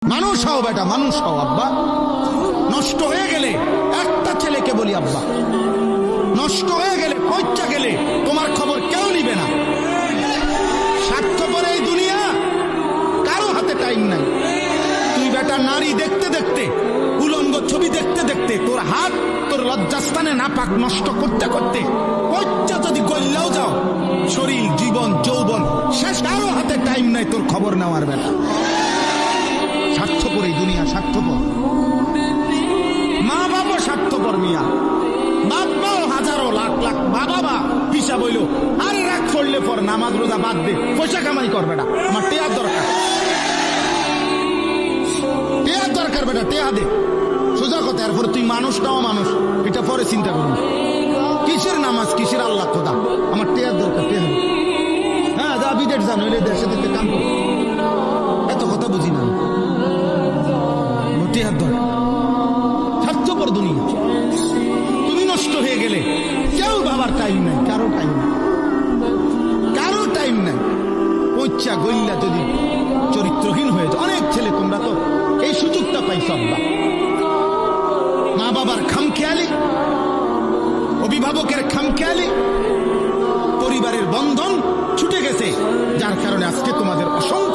মানুষ হও বেটা, মানুষ হও। আব্বা নষ্ট হয়ে গেলে একটা ছেলেকে বলি, আব্বা নষ্ট হয়ে গেলে, পয়সা গেলে তোমার খবর কেউ নিবে না। স্বার্থপর এই দুনিয়া, কারো হাতে টাইম নাই। তুই বেটা নারী দেখতে দেখতে, উলঙ্গ ছবি দেখতে দেখতে, তোর হাত তোর লজ্জাস্থানে না পাক নষ্ট করতে করতে পয়সা যদি গল্লাও যাও, শরীর, জীবন, যৌবন শেষ, কারো হাতে টাইম নাই তোর খবর নেওয়ার বেটা। স্বার্থপর এই দুনিয়া, স্বার্থপর। মা বাবা স্বার্থপর মিয়া, বাবাও হাজারো লাখ লাখ মা বাবা পিসা বইল, আরে রাগ করলে পর নামাজ রোজা বাদ দে, পয়সা কামাই কর বেটা, আমার টেয়ার দরকার, টেয়ার দরকার বেটা, টেয়া দে। সোজা কথা। এরপরে তুই মানুষ নাও, মানুষ, এটা পরে চিন্তা করুন। কিসের নামাজ, কিসের আল্লাহ খোদা, আমার টেয়ার দরকার, টেয়া দে। হ্যাঁ যা বিদেশ জানো, এলে দেশে দিতে কাম কর, এত কথা বুঝি না। টেয়ার দরকার। স্বার্থপর দুনিয়া। তুমি নষ্ট হয়ে গেলে কেউ বাবার টাইম নাই, কারো টাইম নাই, কারো টাইম নাই। পয়সা গইল্লা যদি চরিত্রহীন হয়ে যায়, অনেক ছেলে তোমরা তো এই সুযোগটা পাইছ। আব্বা মা বাবার খামখেয়ালি, অভিভাবকের খামখেয়ালি, পরিবারের বন্ধন ছুটে গেছে, যার কারণে আজকে তোমাদের অসংখ্য